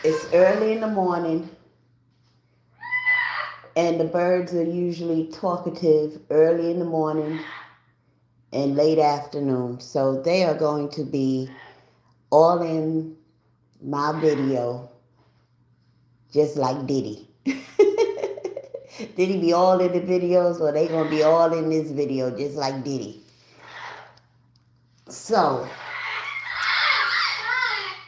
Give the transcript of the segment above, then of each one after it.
It's early in the morning, and the birds are usually talkative early in the morning and late afternoon. So they are going to be all in my video, just like Diddy. Diddy be all in the videos, or they gonna be all in this video, just like Diddy. So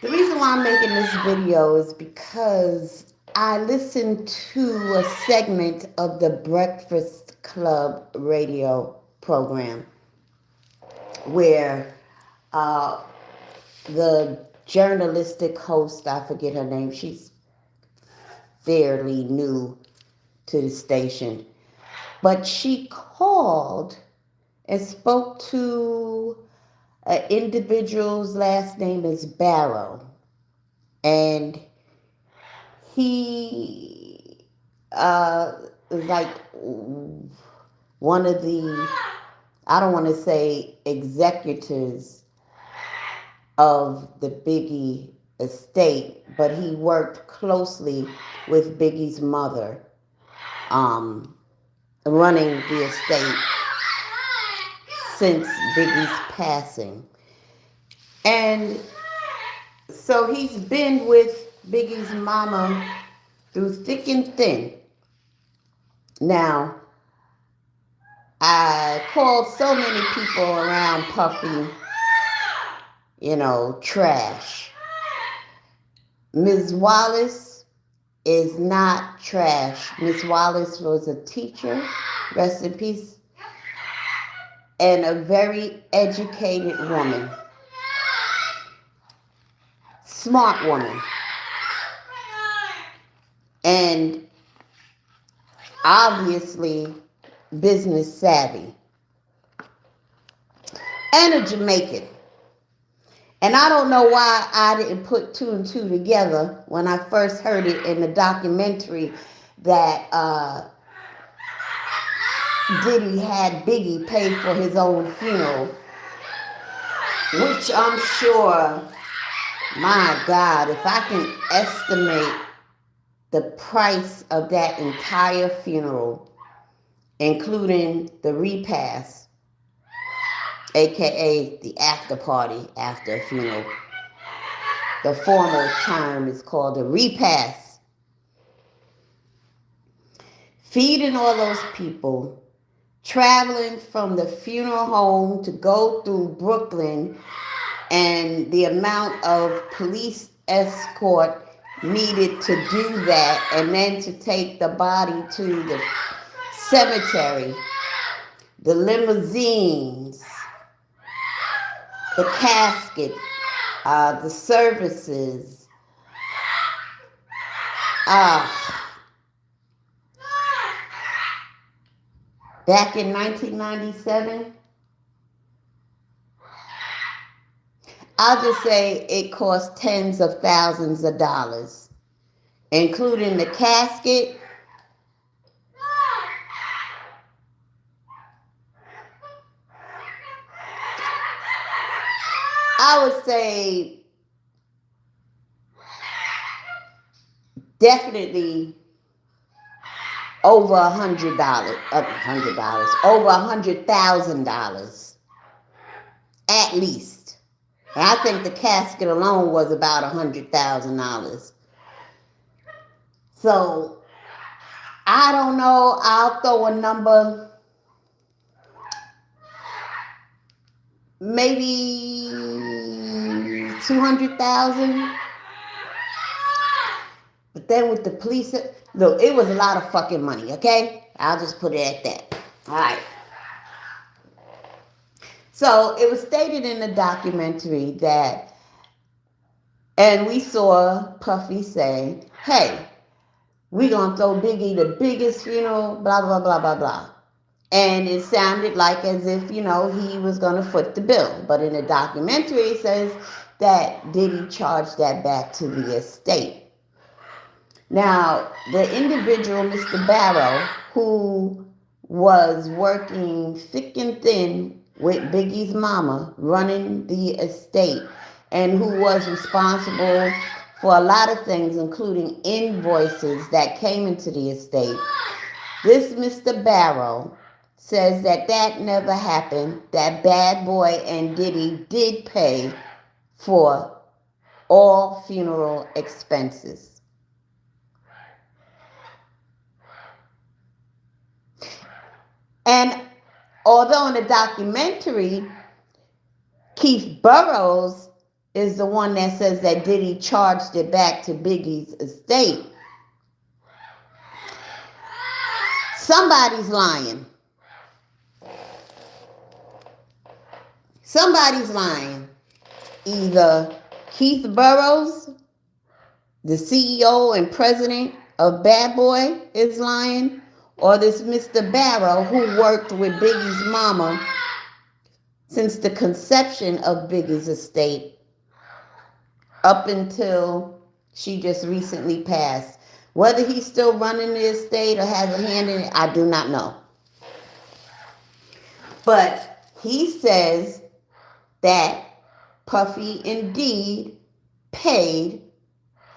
the reason why I'm making this video is because I listened to a segment of the Breakfast Club radio program where uh, the journalistic host, I forget her name, she's fairly new to the station, but she called and spoke to an individual's last name is Barrow, and he was like one of the, I don't want to say executors of the Biggie estate, but he worked closely with Biggie's mother, um, running the estate since Biggie's passing. And so he's been with Biggie's mama through thick and thin. Now, I called so many people around Puffy, trash. Ms. Wallace is not trash. Ms. Wallace was a teacher, rest in peace, and a very educated woman. Smart woman. And obviously business savvy. And a Jamaican. And I don't know why I didn't put two and two together when I first heard it in the documentary that Diddy had Biggie pay for his own funeral, which I'm sure, my God, if I can estimate the price of that entire funeral, including the repast, aka the after party after a funeral. The formal term is called a repast. Feeding all those people, traveling from the funeral home to go through Brooklyn, and the amount of police escort needed to do that, and then to take the body to the cemetery, the limousines, the casket, the services. Back in 1997, I'll just say it cost tens of thousands of dollars, including the casket, I would say definitely over $100, over $100,000 at least. And I think the casket alone was about $100,000. So I don't know. I'll throw a number, maybe 200,000. But then with the police, look, it was a lot of fucking money, okay? I'll just put it at that. All right. So it was stated in the documentary that, and we saw Puffy say, hey, we gonna throw Biggie the biggest funeral, blah, blah, blah, blah, blah. And it sounded like as if, he was gonna foot the bill. But in the documentary, it says that Diddy charged that back to the estate. Now, the individual, Mr. Barrow, who was working thick and thin with Biggie's mama, running the estate, and who was responsible for a lot of things, including invoices that came into the estate. This Mr. Barrow says that that never happened, that Bad Boy and Diddy did pay for all funeral expenses. And although in the documentary, Keith Burrows is the one that says that Diddy charged it back to Biggie's estate, somebody's lying. Somebody's lying. Either Keith Burrows, the CEO and president of Bad Boy, is lying, or this Mr. Barrow, who worked with Biggie's mama since the conception of Biggie's estate up until she just recently passed. Whether he's still running the estate or has a hand in it, I do not know. But he says that Puffy indeed paid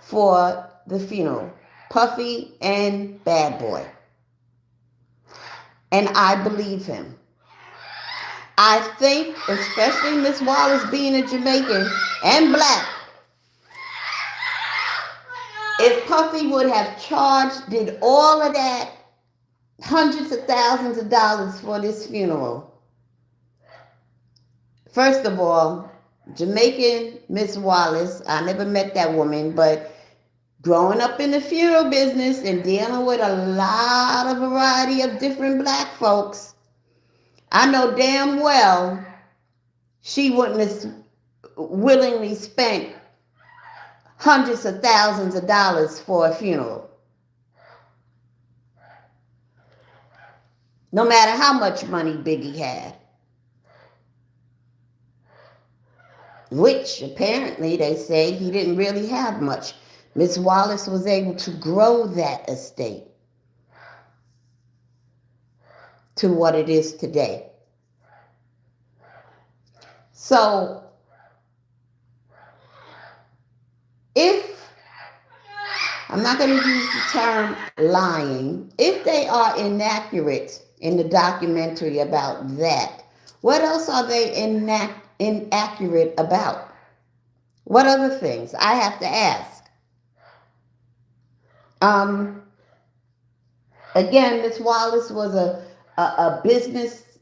for the funeral. Puffy and Bad Boy. And I believe him. I think, especially Miss Wallace being a Jamaican and black, if Puffy would have did all of that, hundreds of thousands of dollars for this funeral. First of all, Jamaican Miss Wallace, I never met that woman, but growing up in the funeral business and dealing with a lot of variety of different black folks, I know damn well she wouldn't have willingly spent hundreds of thousands of dollars for a funeral. No matter how much money Biggie had. Which apparently they say he didn't really have much. Miss Wallace was able to grow that estate to what it is today. So, if, I'm not going to use the term lying, if they are inaccurate in the documentary about that, what else are they inaccurate about? What other things? I have to ask. Again, Miss Wallace was a business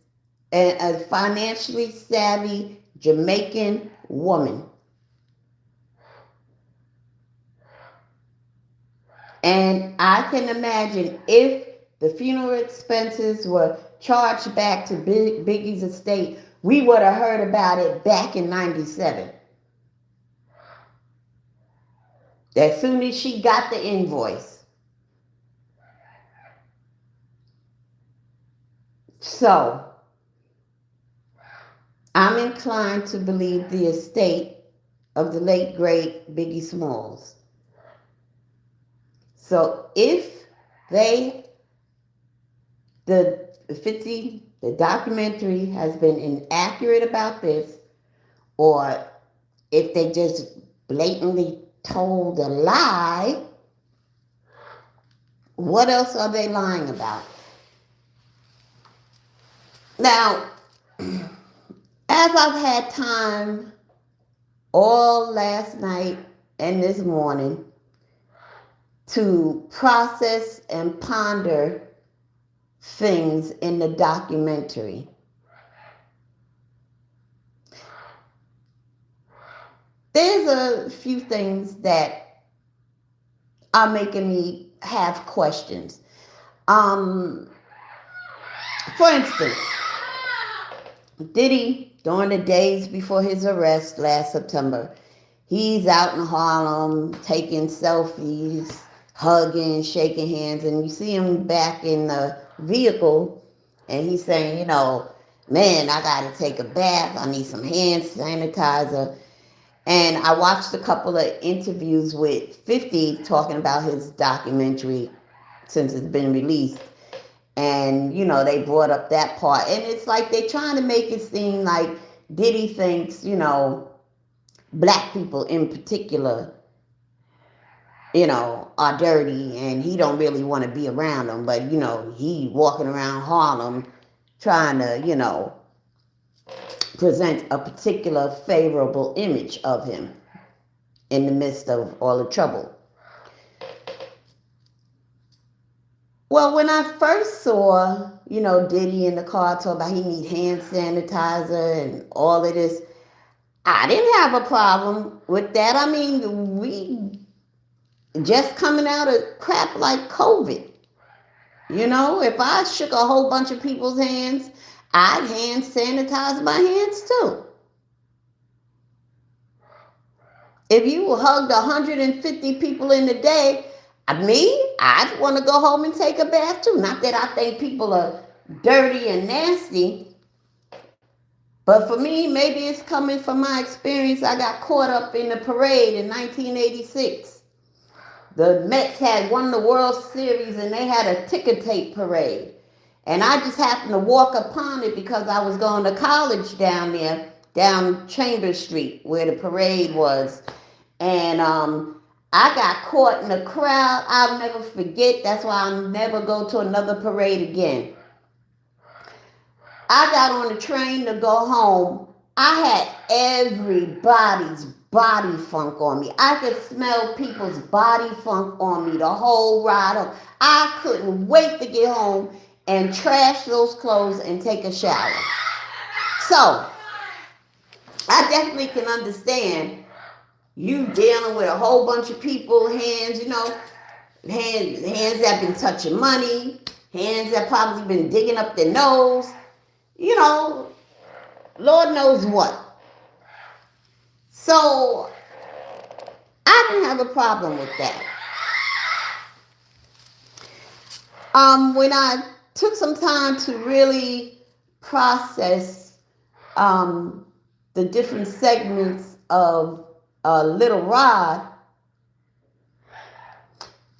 and a financially savvy Jamaican woman. And I can imagine if the funeral expenses were charged back to Biggie's estate, we would have heard about it back in 97. As soon as she got the invoice. So, I'm inclined to believe the estate of the late, great Biggie Smalls. So, if the documentary has been inaccurate about this, or if they just blatantly told a lie, what else are they lying about? Now, as I've had time all last night and this morning to process and ponder things in the documentary, there's a few things that are making me have questions. For instance, Diddy, during the days before his arrest last September, he's out in Harlem taking selfies, hugging, shaking hands, and you see him back in the vehicle, and he's saying, man, I gotta take a bath, I need some hand sanitizer. And I watched a couple of interviews with 50 talking about his documentary since it's been released. And, they brought up that part. And it's like they're trying to make it seem like Diddy thinks, black people in particular are dirty and he don't really want to be around them. But, he walking around Harlem trying to, present a particular favorable image of him in the midst of all the trouble. Well, when I first saw, Diddy in the car talk about he need hand sanitizer and all of this, I didn't have a problem with that. I mean, we just coming out of crap like COVID. If I shook a whole bunch of people's hands, I'd hand sanitize my hands too. If you hugged 150 people in a day, I'd want to go home and take a bath too. Not that I think people are dirty and nasty, but for me, maybe it's coming from my experience. I got caught up in the parade in 1986. The Mets had won the World Series and they had a ticker tape parade. And I just happened to walk upon it because I was going to college down there, down Chambers Street, where the parade was. And I got caught in the crowd. I'll never forget. That's why I'll never go to another parade again. I got on the train to go home. I had everybody's body funk on me. I could smell people's body funk on me the whole ride home. I couldn't wait to get home and trash those clothes and take a shower. So, I definitely can understand you dealing with a whole bunch of people, hands that been touching money, hands that probably been digging up their nose, Lord knows what. So, I didn't have a problem with that. When I took some time to really process the different segments of Little Rod,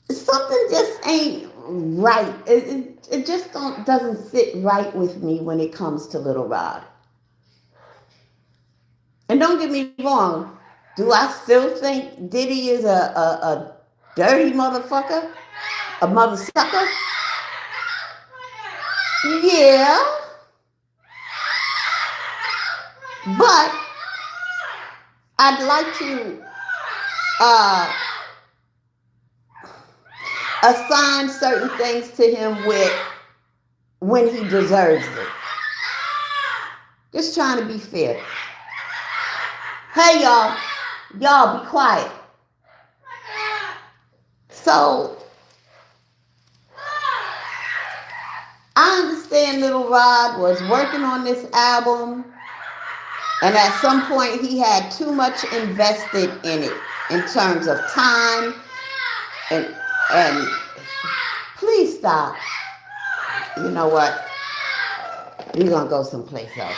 something just ain't right. It just doesn't sit right with me when it comes to Little Rod. And don't get me wrong, do I still think Diddy is a dirty motherfucker? A mother sucker? Yeah. But I'd like to assign certain things to him when he deserves it. Just trying to be fair. Hey, y'all. Y'all be quiet. So, I understand Little Rod was working on this album, and at some point he had too much invested in it in terms of time and please stop. You know what? We're going to go someplace else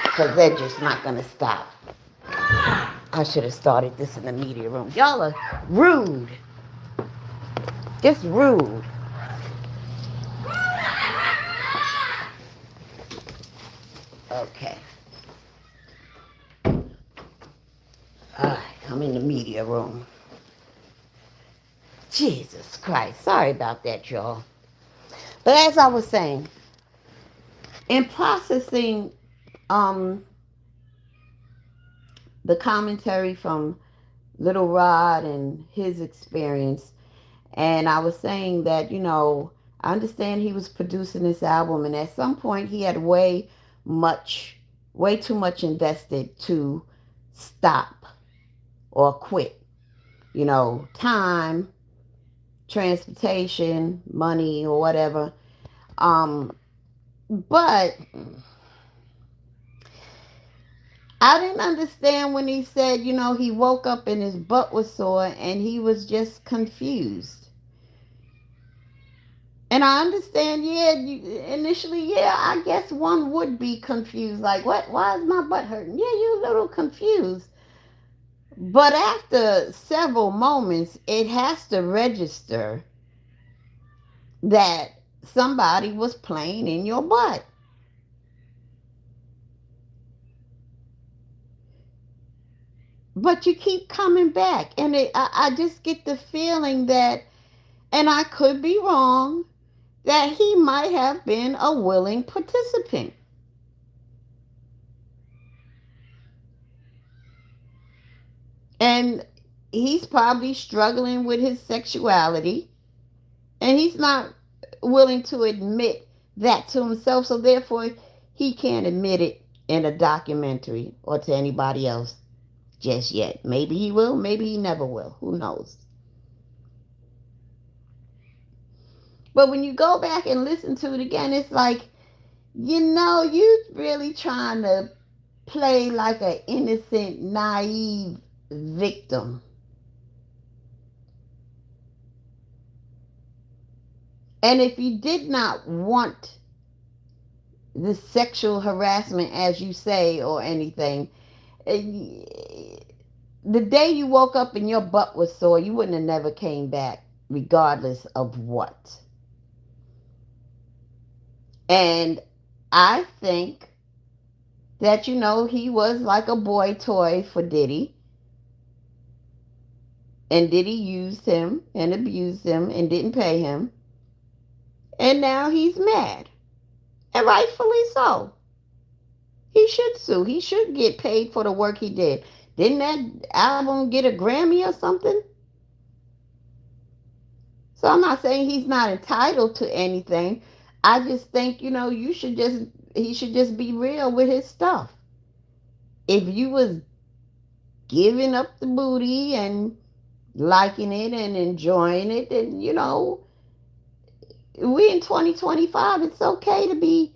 because they're just not going to stop. I should have started this in the media room. Y'all are rude. Just rude. Okay. Alright, I'm in the media room. Jesus Christ. Sorry about that, y'all. But as I was saying, in processing the commentary from Little Rod and his experience, and I was saying that, I understand he was producing this album, and at some point he had way too much invested to stop or quit. Time, transportation, money, or whatever. But I didn't understand when he said, he woke up and his butt was sore and he was just confused. And I understand, initially, I guess one would be confused. Like, what? Why is my butt hurting? Yeah, you're a little confused. But after several moments, it has to register that somebody was playing in your butt. But you keep coming back. And I just get the feeling that, and I could be wrong, that he might have been a willing participant. And he's probably struggling with his sexuality, and he's not willing to admit that to himself, so therefore he can't admit it in a documentary or to anybody else just yet. Maybe he will, maybe he never will. Who knows? But when you go back and listen to it again, it's like, you really trying to play like an innocent, naive victim. And if you did not want the sexual harassment, as you say, or anything, the day you woke up and your butt was sore, you wouldn't have never came back, regardless of what. And I think that, he was like a boy toy for Diddy. And Diddy used him and abused him and didn't pay him. And now he's mad. And rightfully so. He should sue. He should get paid for the work he did. Didn't that album get a Grammy or something? So I'm not saying he's not entitled to anything. I just think, he should just be real with his stuff. If you was giving up the booty and liking it and enjoying it, then, we in 2025, it's okay to be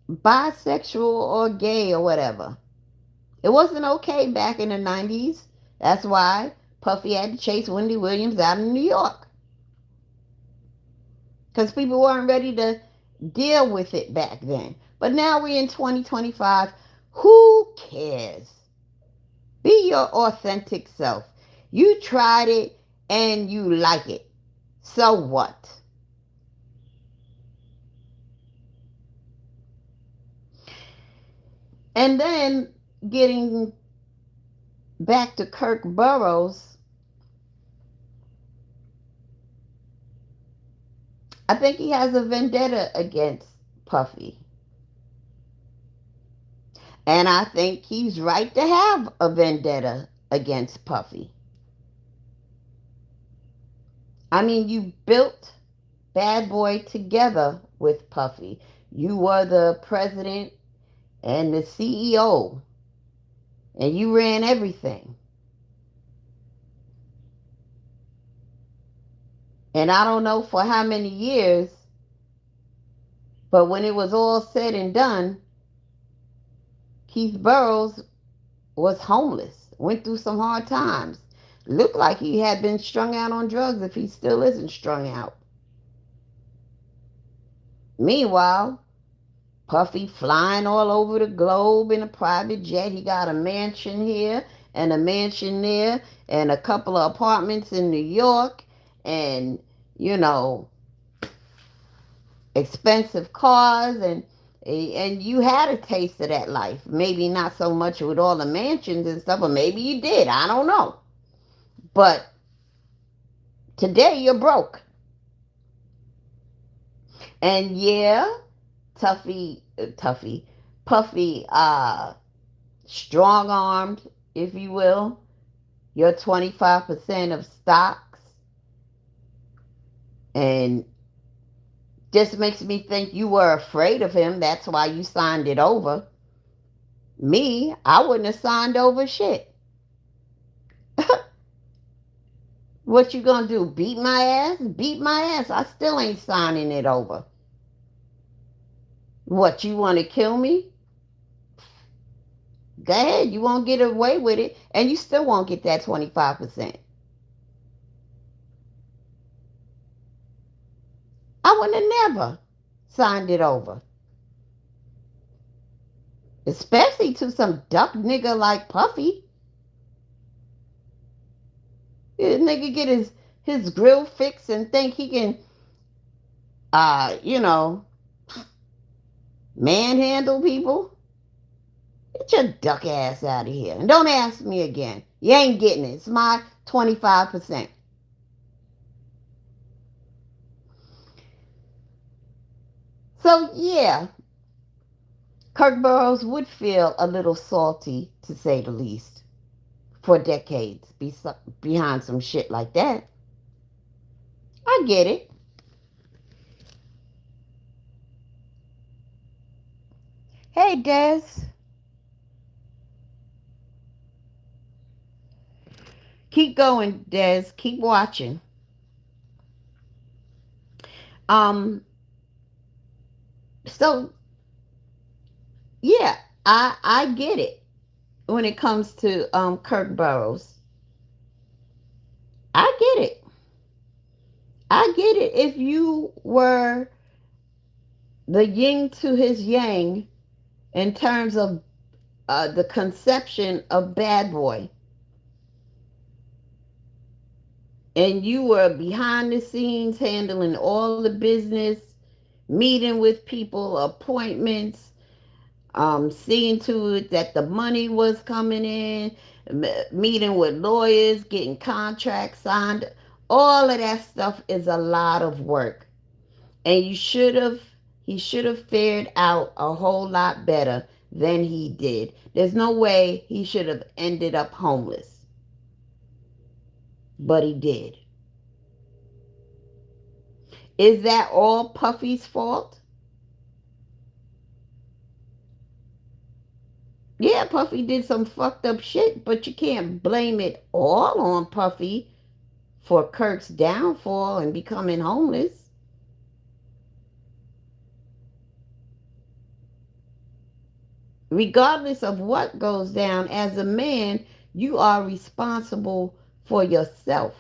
bisexual or gay or whatever. It wasn't okay back in the 90s. That's why Puffy had to chase Wendy Williams out of New York. Because people weren't ready to deal with it back then. But now we're in 2025. Who cares? Be your authentic self. You tried it and you like it. So what? And then getting back to Kirk Burrows, I think he has a vendetta against Puffy. And I think he's right to have a vendetta against Puffy. I mean, you built Bad Boy together with Puffy. You were the president and the CEO, and you ran everything. And I don't know for how many years, but when it was all said and done, Keith Burrows was homeless, went through some hard times. Looked like he had been strung out on drugs if he still isn't strung out. Meanwhile, Puffy flying all over the globe in a private jet. He got a mansion here and a mansion there and a couple of apartments in New York and, expensive cars, and you had a taste of that life. Maybe not so much with all the mansions and stuff, or maybe you did. I don't know. But today you're broke. And yeah, Puffy, strong armed, if you will, your 25% of stocks. And just makes me think you were afraid of him. That's why you signed it over. Me, I wouldn't have signed over shit. What you gonna do? Beat my ass? Beat my ass. I still ain't signing it over. What, you want to kill me? Go ahead. You won't get away with it, and you still won't get that 25%. I would have never signed it over. Especially to some duck nigga like Puffy. This nigga get his grill fixed and think he can, uh, you know, manhandle people. Get your duck ass out of here. And don't ask me again. You ain't getting it. It's my 25%. So, yeah, Kirk Burroughs would feel a little salty, to say the least, for decades behind some shit like that. I get it. Hey, Des. Keep going, Des. Keep watching. Um, so yeah, I get it when it comes to Kirk Burroughs. I get it. I get it. If you were the yin to his yang in terms of the conception of Bad Boy, and you were behind the scenes handling all the business, meeting with people, appointments, seeing to it that the money was coming in, meeting with lawyers, getting contracts signed. All of that stuff is a lot of work. And he should have fared out a whole lot better than he did. There's no way he should have ended up homeless. But he did. Is that all Puffy's fault? Yeah, Puffy did some fucked up shit, but you can't blame it all on Puffy for Kirk's downfall and becoming homeless. Regardless of what goes down, as a man, you are responsible for yourself.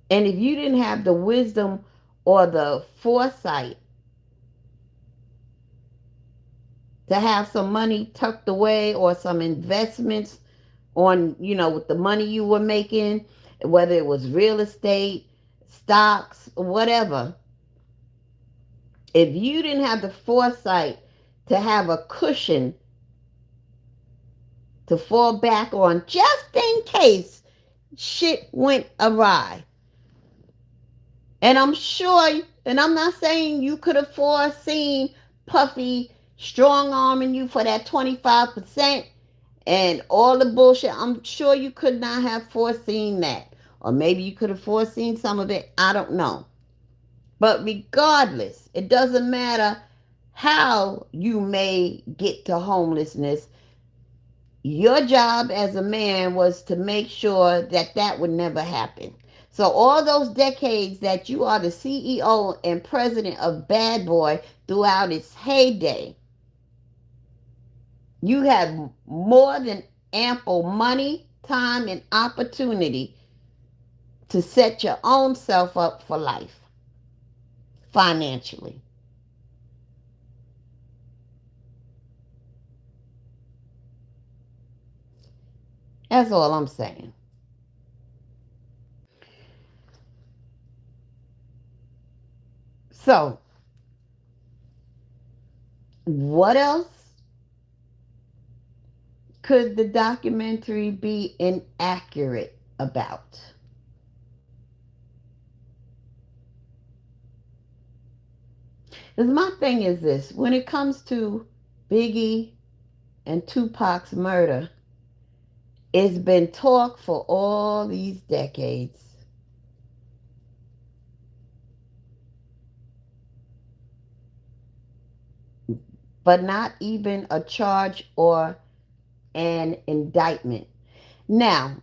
And if you didn't have the wisdom or the foresight to have some money tucked away or some investments on, with the money you were making, whether it was real estate, stocks, whatever, if you didn't have the foresight to have a cushion to fall back on just in case shit went awry. And I'm sure, and I'm not saying you could have foreseen Puffy strong arming you for that 25% and all the bullshit. I'm sure you could not have foreseen that. Or maybe you could have foreseen some of it. I don't know. But regardless, it doesn't matter how you may get to homelessness. Your job as a man was to make sure that that would never happen. So all those decades that you are the CEO and president of Bad Boy throughout its heyday, you had more than ample money, time, and opportunity to set your own self up for life financially. That's all I'm saying. So, what else could the documentary be inaccurate about? Because my thing is this, when it comes to Biggie and Tupac's murder, it's been talk for all these decades. But not even a charge or an indictment. Now,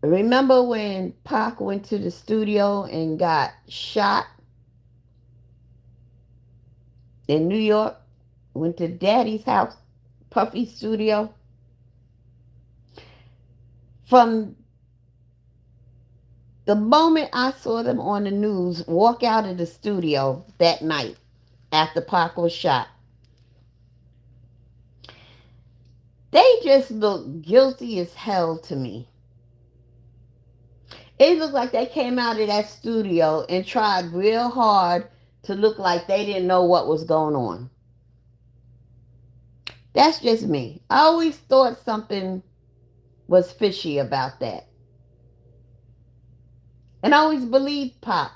remember when Pac went to the studio and got shot in New York? Went to Daddy's house, Puffy's studio. From the moment I saw them on the news walk out of the studio that night after Pac was shot, they just looked guilty as hell to me. It looked like they came out of that studio and tried real hard to look like they didn't know what was going on. That's just me. I always thought something was fishy about that. And I always believed Pac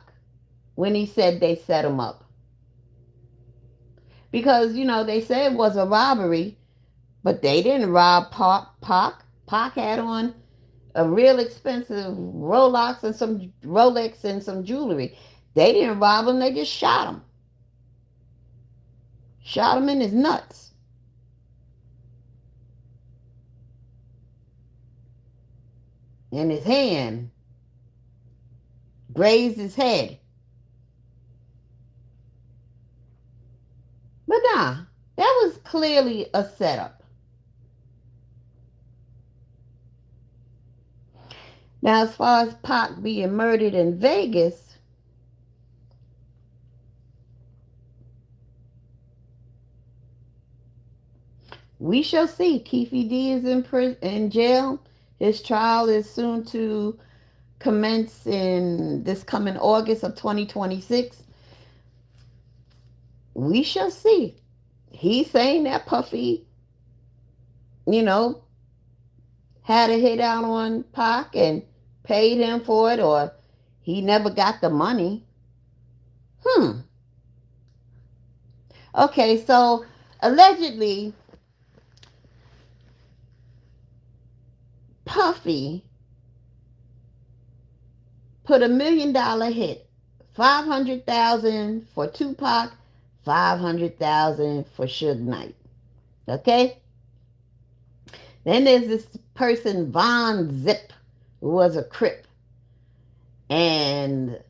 when he said they set him up. Because, they say it was a robbery, but they didn't rob Pac. Pac had on a real expensive Rolex and some jewelry. They didn't rob him, they just shot him. Shot him in his nuts. In his hand. Grazed his head. But nah, that was clearly a setup. Now, as far as Pac being murdered in Vegas, we shall see. Keefe D is in jail. His trial is soon to commence in this coming August of 2026. We shall see. He's saying that Puffy, you know, had a hit out on Pac and paid him for it, or he never got the money. Okay, so allegedly, Puffy put $1 million hit, 500,000 for Tupac, 500,000 for Suge Knight. Okay. Then there's this person Von Zip, who was a Crip, and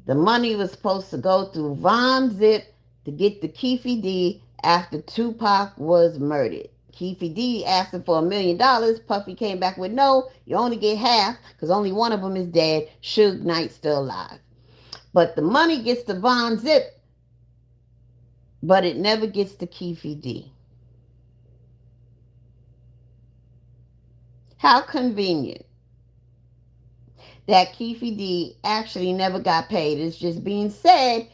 the money was supposed to go through Von Zip to get the Keefe D after Tupac was murdered. Keefe D asked him for $1 million. Puffy came back with no, you only get half because only one of them is dead. Suge Knight still alive. But the money gets to Von Zip, but it never gets to Keefe D. How convenient that Keefe D actually never got paid. It's just being said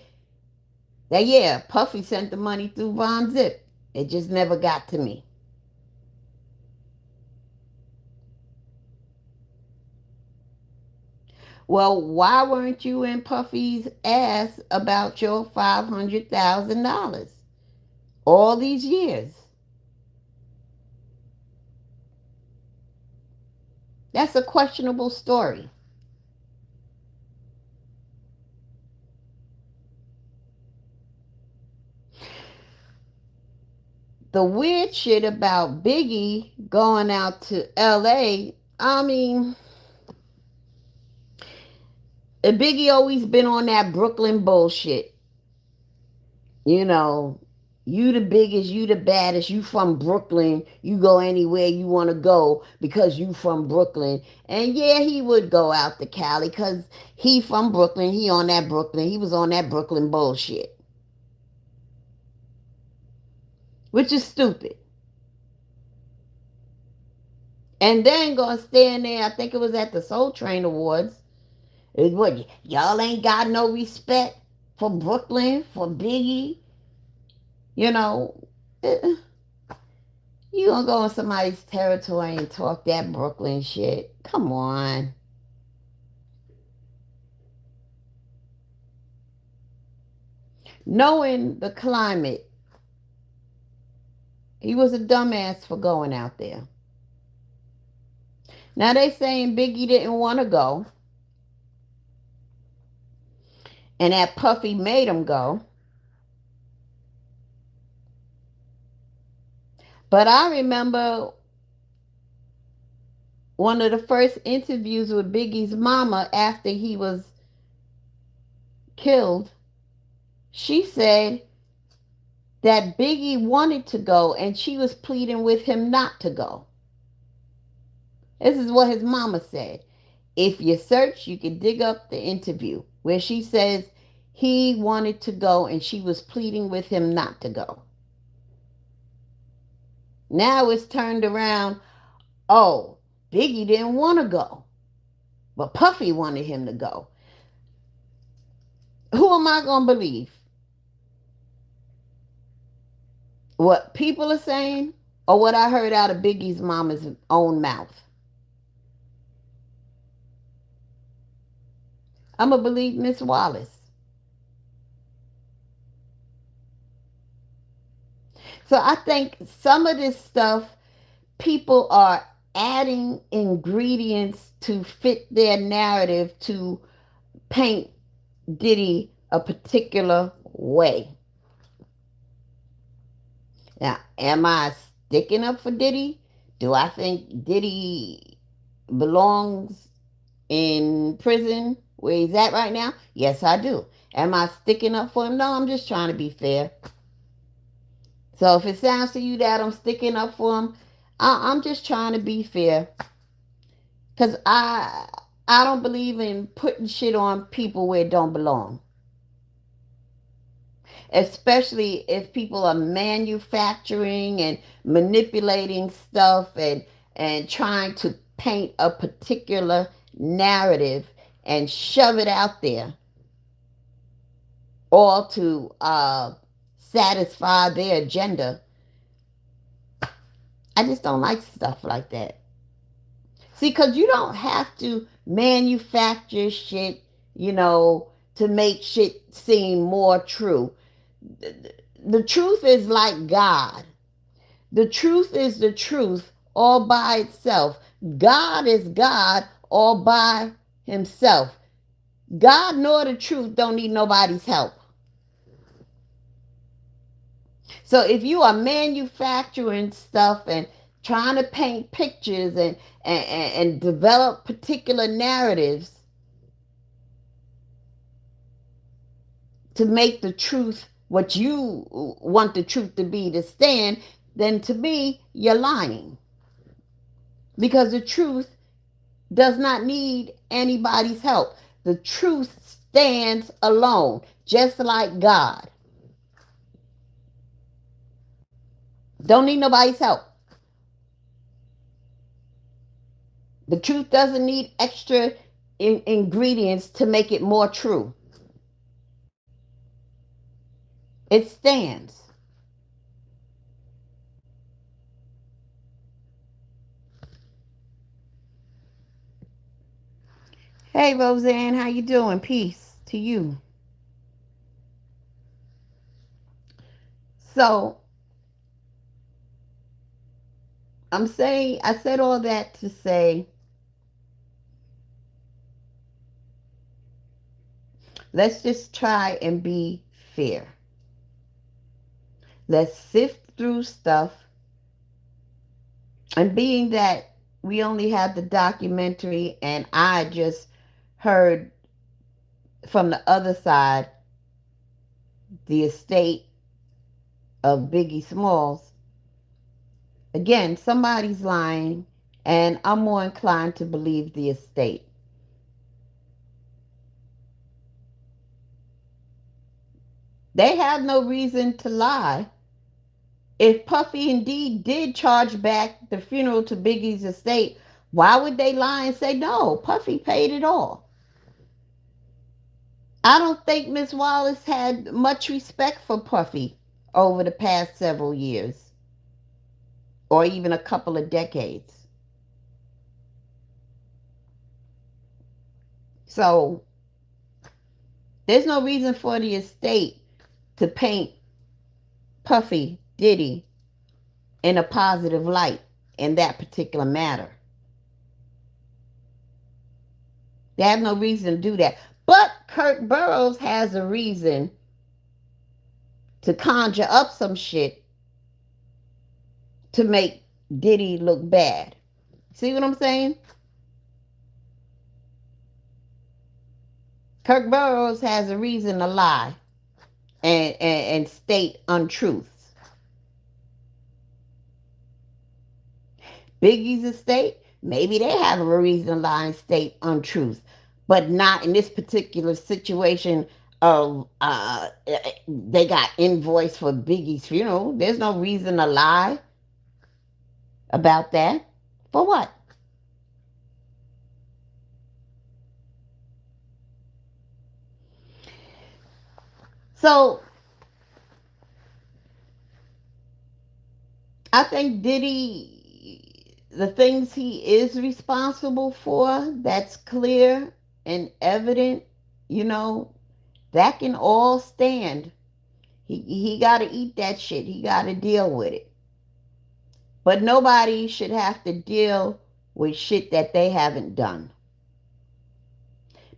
that, yeah, Puffy sent the money through Von Zip. It just never got to me. Well, why weren't you in Puffy's ass about your $500,000 all these years? That's a questionable story. The weird shit about Biggie going out to LA, I mean, Biggie always been on that Brooklyn bullshit. You know, you the biggest, you the baddest, you from Brooklyn, you go anywhere you want to go because you from Brooklyn. And yeah, he would go out to Cali because he from Brooklyn, he was on that Brooklyn bullshit. Which is stupid. And then gonna stand there, I think it was at the Soul Train Awards. It what, y'all ain't got no respect for Brooklyn, for Biggie. You know, you gonna go in somebody's territory and talk that Brooklyn shit. Come on. Knowing the climate, he was a dumbass for going out there. Now they saying Biggie didn't want to go, and that Puffy made him go. But I remember one of the first interviews with Biggie's mama after he was killed. She said that Biggie wanted to go and she was pleading with him not to go. This is what his mama said. If you search, you can dig up the interview where she says he wanted to go and she was pleading with him not to go. Now it's turned around. Oh, Biggie didn't want to go, but Puffy wanted him to go. Who am I going to believe? What people are saying or what I heard out of Biggie's mama's own mouth? I'm going to believe Miss Wallace. So I think some of this stuff, people are adding ingredients to fit their narrative to paint Diddy a particular way. Now, am I sticking up for Diddy? Do I think Diddy belongs in prison where he's at right now? Yes, I do. Am I sticking up for him? No, I'm just trying to be fair. So if it sounds to you that I'm sticking up for him, I'm just trying to be fair. Because I don't believe in putting shit on people where it don't belong. Especially if people are manufacturing and manipulating stuff and trying to paint a particular narrative and shove it out there, all to satisfy their agenda. I just don't like stuff like that. See, because you don't have to manufacture shit, to make shit seem more true. The truth is like God. The truth is the truth all by itself. God is God all by himself. God nor the truth don't need nobody's help. So if you are manufacturing stuff and trying to paint pictures and develop particular narratives to make the truth what you want the truth to be to stand, then to me, you're lying. Because the truth does not need anybody's help. The truth stands alone, just like God. Don't need nobody's help. The truth doesn't need extra ingredients to make it more true. It stands. Hey Roseanne, how you doing? Peace to you. So I said all that to say, let's just try and be fair. Let's sift through stuff. And being that we only have the documentary and I just heard from the other side the estate of Biggie Smalls, again, somebody's lying, and I'm more inclined to believe the estate. They have no reason to lie. If Puffy indeed did charge back the funeral to Biggie's estate, why would they lie and say no? Puffy paid it all. I don't think Miss Wallace had much respect for Puffy over the past several years or even a couple of decades. So there's no reason for the estate to paint Puffy, Diddy in a positive light in that particular matter. They have no reason to do that. But Kirk Burroughs has a reason to conjure up some shit to make Diddy look bad. See what I'm saying? Kirk Burroughs has a reason to lie and state untruths. Biggie's estate, maybe they have a reason to lie and state untruths, but not in this particular situation of they got invoice for Biggie's funeral. There's no reason to lie about that. For what? So I think Diddy, the things he is responsible for, that's clear and evident, you know, that can all stand. He got to eat that shit. He got to deal with it. But nobody should have to deal with shit that they haven't done.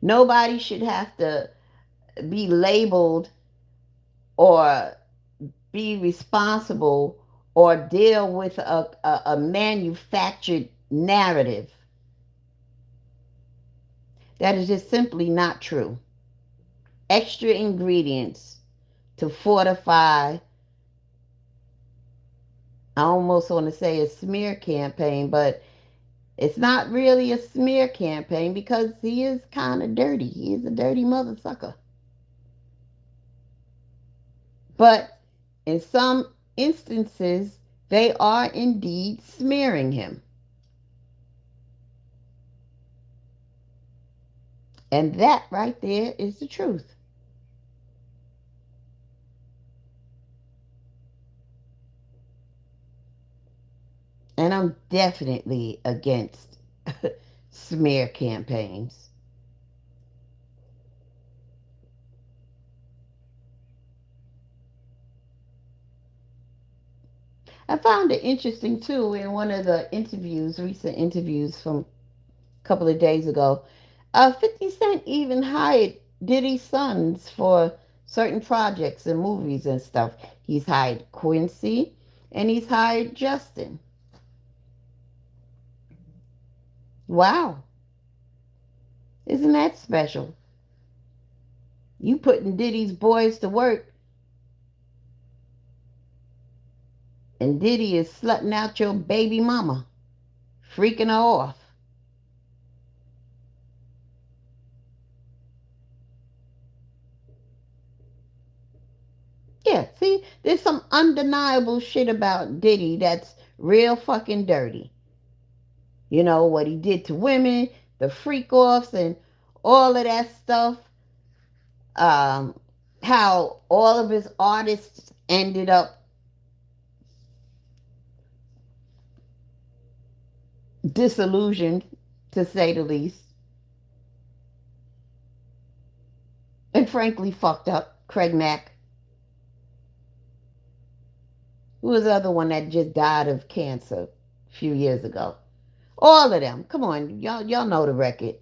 Nobody should have to be labeled or be responsible or deal with a manufactured narrative that is just simply not true. Extra ingredients to fortify, I almost want to say a smear campaign, but it's not really a smear campaign because he is kind of dirty. He is a dirty mother sucker. But in some instances, they are indeed smearing him. And that right there is the truth. And I'm definitely against smear campaigns. I found it interesting too in one of the interviews, recent interviews from a couple of days ago. 50 Cent even hired Diddy's sons for certain projects and movies and stuff. He's hired Quincy and he's hired Justin. Wow, isn't that special? You putting Diddy's boys to work and Diddy is slutting out your baby mama, freaking her off. Yeah, see, there's some undeniable shit about Diddy that's real fucking dirty. You know, what he did to women, the freak offs, and all of that stuff. Um, how all of his artists ended up disillusioned, to say the least, and frankly fucked up. Craig Mack, who was the other one that just died of cancer a few years ago. All of them. Come on, y'all know the record.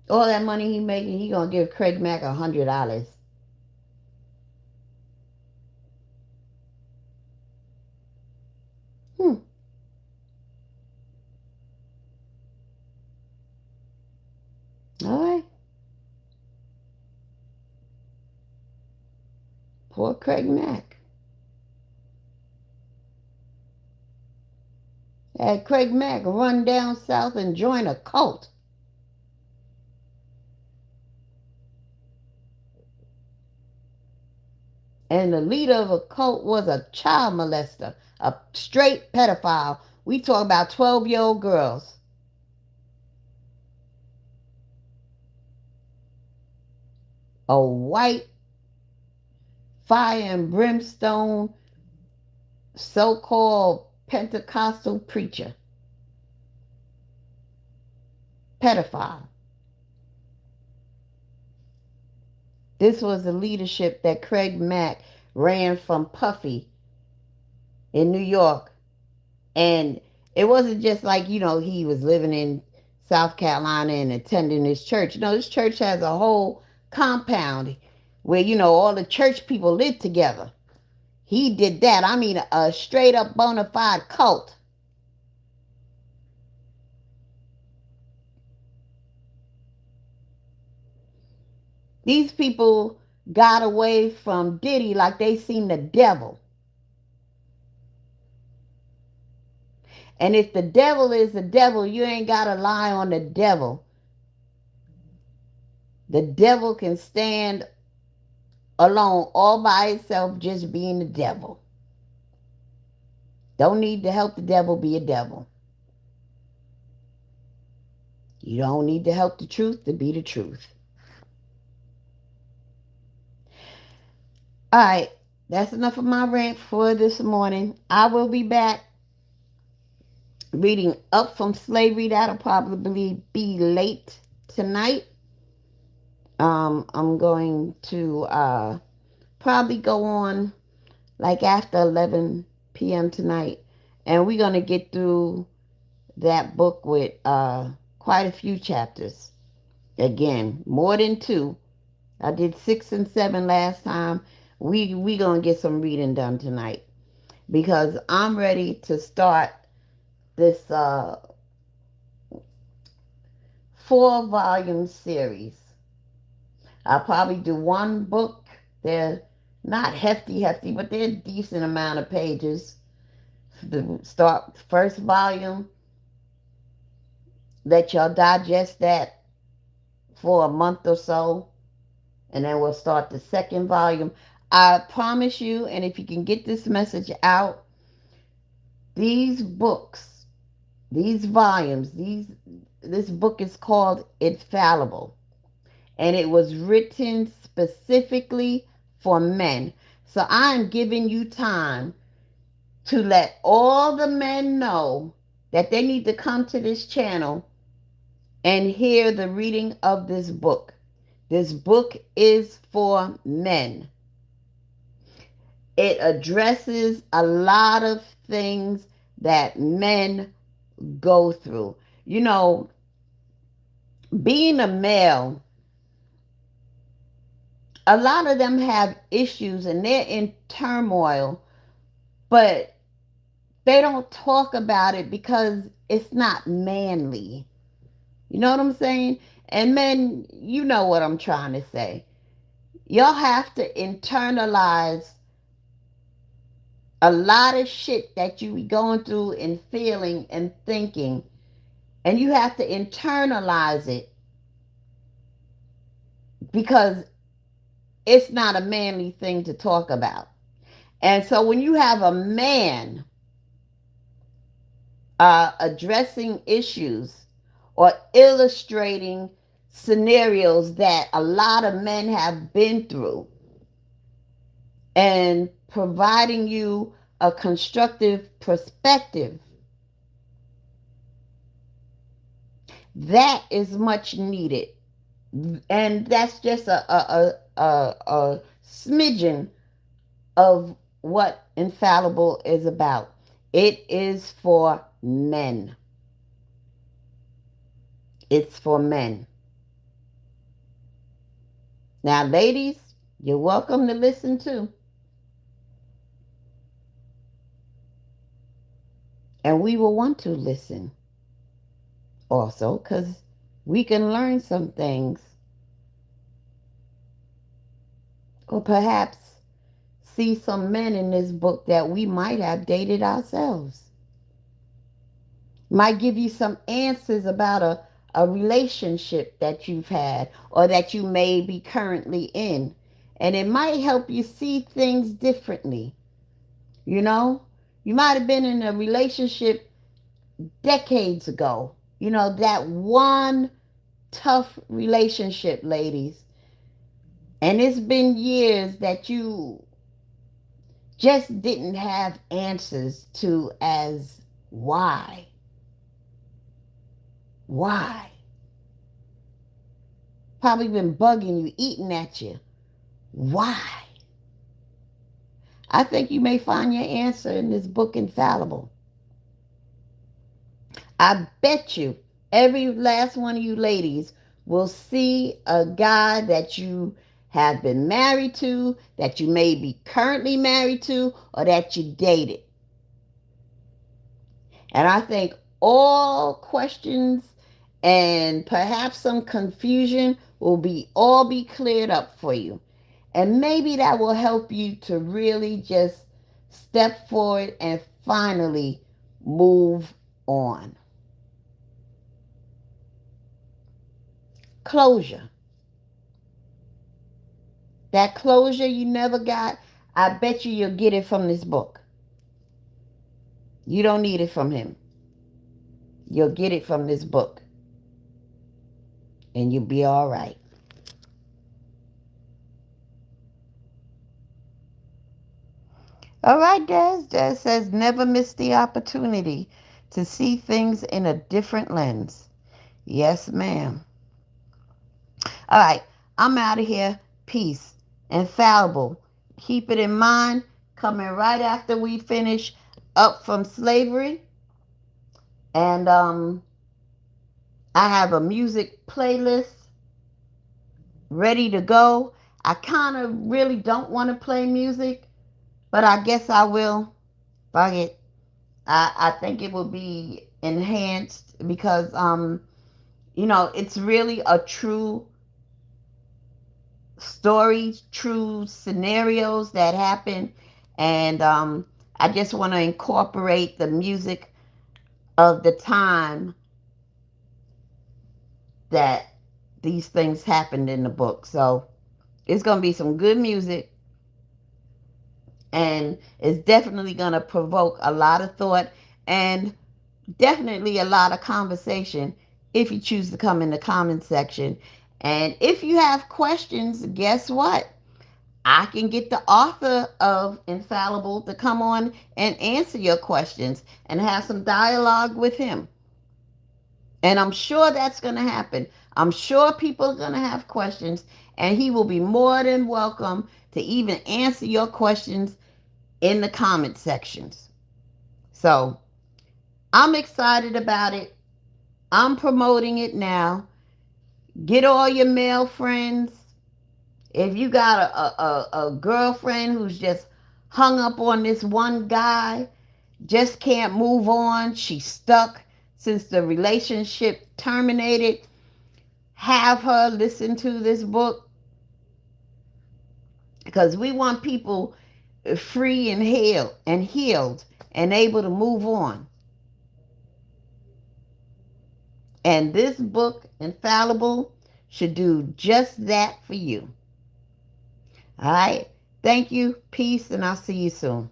All that money he making, he gonna give Craig Mack $100. Hmm. All right. Poor Craig Mack. Had Craig Mack run down south and join a cult. And the leader of a cult was a child molester, a straight pedophile. We talk about 12-year-old girls. A white fire and brimstone so-called Pentecostal preacher. Pedophile. This was the leadership that Craig Mack ran from Puffy in New York. And it wasn't just like, he was living in South Carolina and attending this church. No, this church has a whole compound where, all the church people live together. He did that. I mean, a straight up bona fide cult. These people got away from Diddy like they seen the devil. And if the devil is the devil, you ain't got to lie on the devil. The devil can stand alone all by itself just being the devil. Don't need to help the devil be a devil. You don't need to help the truth to be the truth. All right, that's enough of my rant for this morning. I will be back reading Up from Slavery. That'll probably be late tonight. I'm going to probably go on like after 11 p.m. tonight, and we're gonna get through that book with quite a few chapters. Again, more than two. I did 6 and 7 last time. We gonna get some reading done tonight because I'm ready to start this 4 volume series. I'll probably do one book. They're not hefty, but they're a decent amount of pages. The start first volume, let y'all digest that for a month or so, and then we'll start the second volume. I promise you, and if you can get this message out, these books, these volumes, this book is called Infallible, and it was written specifically for men. So I'm giving you time to let all the men know that they need to come to this channel and hear the reading of this book. This book is for men. It addresses a lot of things that men go through. You know, being a male, a lot of them have issues and they're in turmoil, but they don't talk about it because it's not manly. You know what I'm saying? And men, you know what I'm trying to say. Y'all have to internalize a lot of shit that you be going through and feeling and thinking, and you have to internalize it because it's not a manly thing to talk about. And so when you have a man addressing issues or illustrating scenarios that a lot of men have been through and providing you a constructive perspective, that is much needed. And that's just a smidgen of what Infallible is about. It is for men. It's for men. Now, ladies, you're welcome to listen too. And we will want to listen also because we can learn some things. Or perhaps see some men in this book that we might have dated ourselves. Might give you some answers about a relationship that you've had or that you may be currently in. And it might help you see things differently. You know, you might have been in a relationship decades ago. You know, that one tough relationship, ladies. And it's been years that you just didn't have answers to as why. Why? Probably been bugging you, eating at you. Why? I think you may find your answer in this book, Infallible. I bet you every last one of you ladies will see a guy that you have been married to, that you may be currently married to, or that you dated. And I think all questions and perhaps some confusion will be all be cleared up for you. And maybe that will help you to really just step forward and finally move on. Closure. That closure you never got, I bet you'll get it from this book. You don't need it from him. You'll get it from this book. And you'll be all right. All right, Des says never miss the opportunity to see things in a different lens. Yes, ma'am. All right, I'm out of here. Peace. Infallible. Keep it in mind, coming right after we finish Up from Slavery. And I have a music playlist ready to go. I kind of really don't want to play music, but I guess I will. Fuck it. I think it will be enhanced because it's really a true story, true scenarios that happen, and I just want to incorporate the music of the time that these things happened in the book. So it's going to be some good music, and it's definitely going to provoke a lot of thought and definitely a lot of conversation if you choose to come in the comment section. And if you have questions, guess what? I can get the author of Infallible to come on and answer your questions and have some dialogue with him. And I'm sure that's going to happen. I'm sure people are going to have questions, and he will be more than welcome to even answer your questions in the comment sections. So I'm excited about it. I'm promoting it now. Get all your male friends. If you got a girlfriend who's just hung up on this one guy, just can't move on, she's stuck since the relationship terminated, have her listen to this book because we want people free and healed and able to move on. And this book, Infallible, should do just that for you. All right. Thank you. Peace, and I'll see you soon.